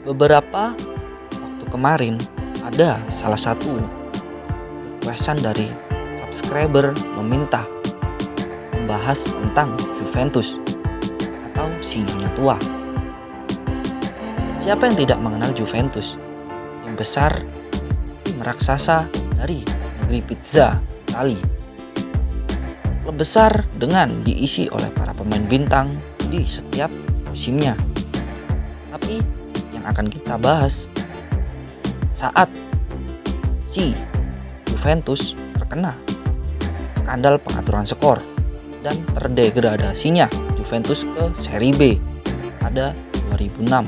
Beberapa waktu kemarin ada salah satu requestan dari subscriber meminta membahas tentang Juventus atau si Nyonya Tua. Siapa yang tidak mengenal Juventus? Tim besar, tim raksasa dari negeri pizza, Itali. Klub besar dengan diisi oleh para pemain bintang di setiap musimnya. Tapi yang akan kita bahas saat si Juventus terkena skandal pengaturan skor dan terdegradasinya Juventus ke Serie B pada 2006.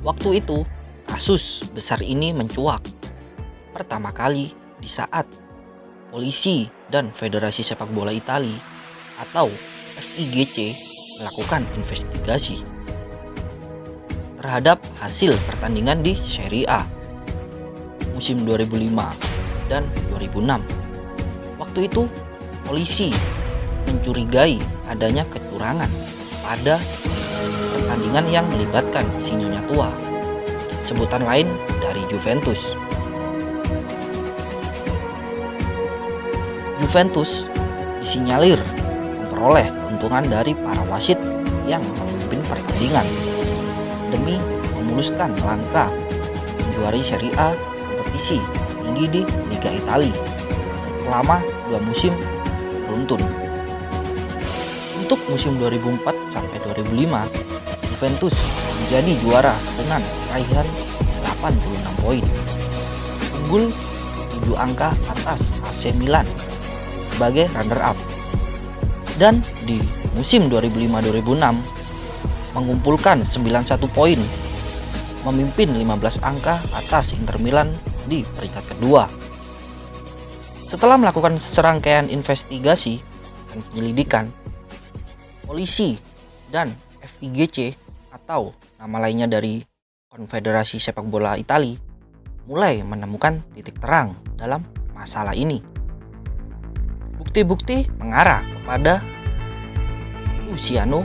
Waktu itu kasus besar ini mencuat pertama kali di saat polisi dan Federasi Sepak Bola Italia atau FIGC melakukan investigasi terhadap hasil pertandingan di Serie A musim 2005 dan 2006. Waktu itu polisi mencurigai adanya kecurangan pada pertandingan yang melibatkan si Nyonya Tua, sebutan lain dari Juventus. Juventus disinyalir memperoleh keuntungan dari para wasit yang memimpin pertandingan demi memuluskan langkah menjuari Serie A, kompetisi tertinggi di Liga Italia selama 2 musim beruntun. Untuk musim 2004 sampai 2005, Juventus menjadi juara dengan raihan 86 poin, unggul 7 angka atas AC Milan sebagai runner-up. Dan di musim 2005-2006 mengumpulkan 91 poin, memimpin 15 angka atas Inter Milan di peringkat kedua. Setelah melakukan serangkaian investigasi dan penyelidikan, polisi dan FIGC atau nama lainnya dari Konfederasi Sepak Bola Italia mulai menemukan titik terang dalam masalah ini. Bukti-bukti mengarah kepada Luciano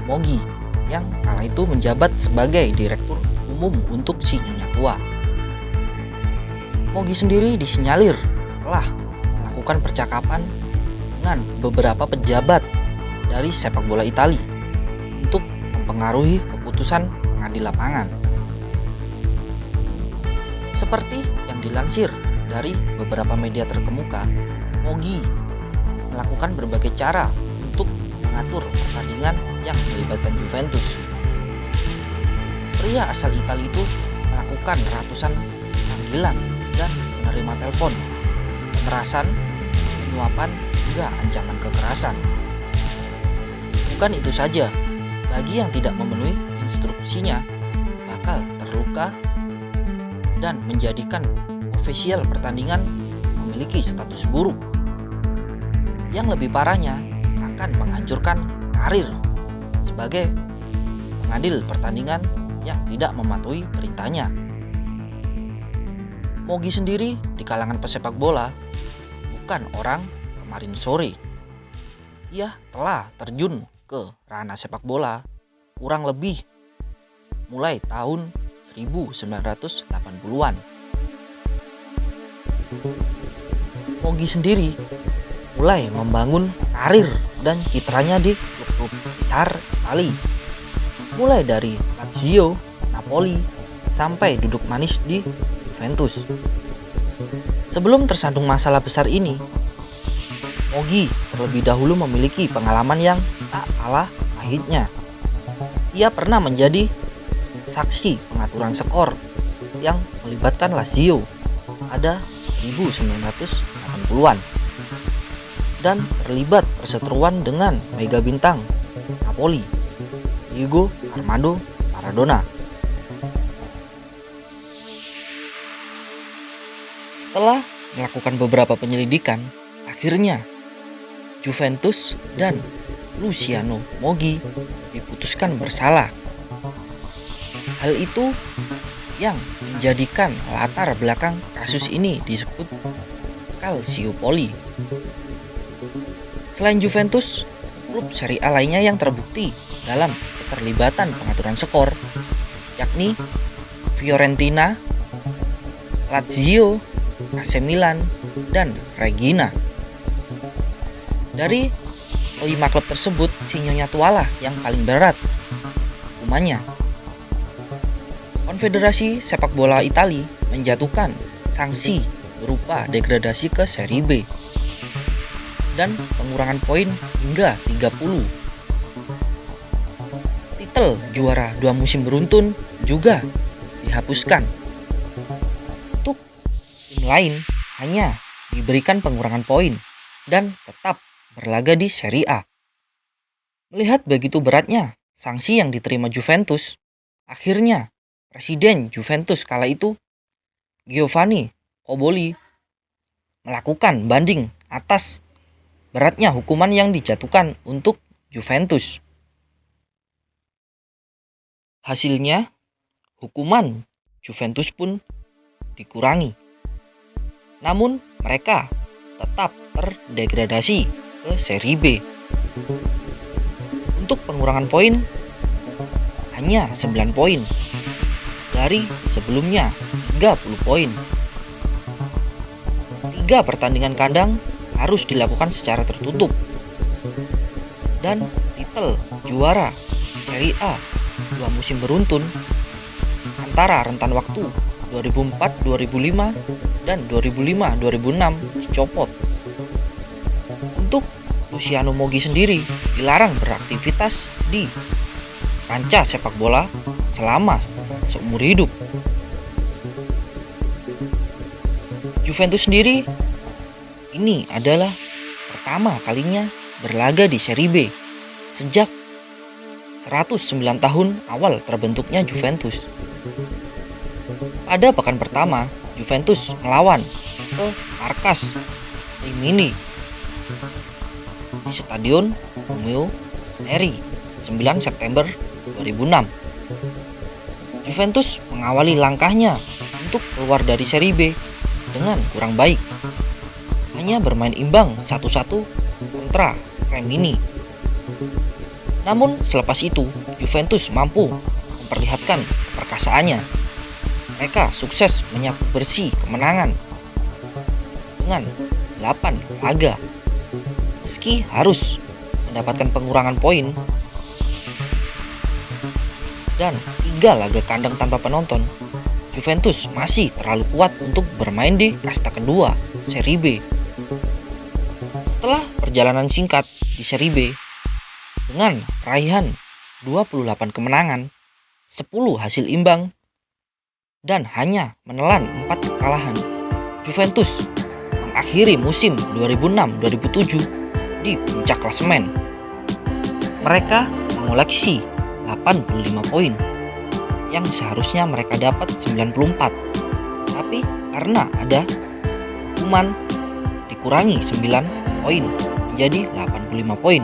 Moggi yang kala itu menjabat sebagai direktur umum untuk si Nyonya Tua. Moggi sendiri disinyalir telah melakukan percakapan dengan beberapa pejabat dari sepak bola Italia untuk mempengaruhi keputusan pengadil lapangan. Seperti yang dilansir dari beberapa media terkemuka, Moggi melakukan berbagai cara untuk mengatur pertandingan yang melibatkan Juventus. Pria asal Italia itu melakukan ratusan panggilan dan menerima telepon, pemerasan, penyuapan, hingga ancaman kekerasan. Bukan itu saja, bagi yang tidak memenuhi instruksinya bakal terluka dan menjadikan ofisial pertandingan memiliki status buruk. Yang lebih parahnya akan menghancurkan karir sebagai pengadil pertandingan yang tidak mematuhi perintahnya. Moggi sendiri di kalangan pesepak bola bukan orang kemarin sore. Ia telah terjun ke ranah sepak bola kurang lebih mulai tahun 1980-an. Moggi sendiri mulai membangun karir dan citranya di klub-klub besar Italia, mulai dari Lazio, Napoli, sampai duduk manis di Juventus. Sebelum tersandung masalah besar ini, Moggi terlebih dahulu memiliki pengalaman yang tak kalah pahitnya. Ia pernah menjadi saksi pengaturan skor yang melibatkan Lazio pada 1980-an dan terlibat perseteruan dengan mega bintang Napoli, Diego Armando Maradona. Setelah melakukan beberapa penyelidikan, akhirnya Juventus dan Luciano Moggi diputuskan bersalah. Hal itu yang menjadikan latar belakang kasus ini disebut Calciopoli. Selain Juventus, klub Serie A lainnya yang terbukti dalam keterlibatan pengaturan skor, yakni Fiorentina, Lazio, AC Milan, dan Regina. Dari 5 klub tersebut, si Nyonya Tua lah yang paling berat hukumannya. Konfederasi Sepak Bola Italia menjatuhkan sanksi berupa degradasi ke Serie B dan pengurangan poin hingga 30. Titel juara 2 musim beruntun juga dihapuskan. Untuk tim lain hanya diberikan pengurangan poin dan tetap berlaga di Serie A. Melihat begitu beratnya sanksi yang diterima Juventus, akhirnya Presiden Juventus kala itu, Giovanni Coboli, melakukan banding atas beratnya hukuman yang dijatuhkan untuk Juventus. Hasilnya, hukuman Juventus pun dikurangi. Namun mereka tetap terdegradasi ke Serie B. Untuk pengurangan poin hanya 9 poin dari sebelumnya 30 poin. 3 pertandingan kandang harus dilakukan secara tertutup. Dan titel juara Serie A 2 musim beruntun antara rentan waktu 2004-2005 dan 2005-2006 dicopot. Untuk Luciano Moggi sendiri dilarang beraktivitas di kancah sepak bola selama seumur hidup. Juventus sendiri ini adalah pertama kalinya berlaga di Serie B sejak 109 tahun awal terbentuknya Juventus. Pada pekan pertama, Juventus melawan ke Markas Rimini di Stadion Romeo Neri 9 September 2006. Juventus mengawali langkahnya untuk keluar dari Serie B dengan kurang baik, hanya bermain imbang 1-1 kontra Rimini. Namun selepas itu Juventus mampu memperlihatkan keperkasaannya. Mereka sukses menyapu bersih kemenangan dengan 8 laga. Meski harus mendapatkan pengurangan poin dan 3 laga kandang tanpa penonton, Juventus masih terlalu kuat untuk bermain di kasta kedua Serie B. Setelah perjalanan singkat di Serie B dengan raihan 28 kemenangan, 10 hasil imbang, dan hanya menelan 4 kekalahan, Juventus mengakhiri musim 2006-2007 di puncak klasemen. Mereka mengoleksi 85 poin yang seharusnya mereka dapat 94, tapi karena ada hukuman dikurangi 9 poin menjadi 85 poin.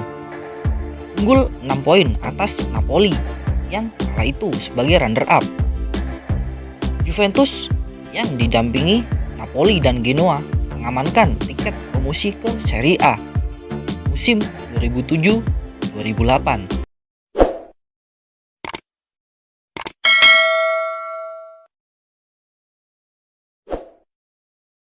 Unggul 6 poin atas Napoli yang kala itu sebagai runner up. Juventus yang didampingi Napoli dan Genoa mengamankan tiket promosi ke Serie A musim 2007-2008.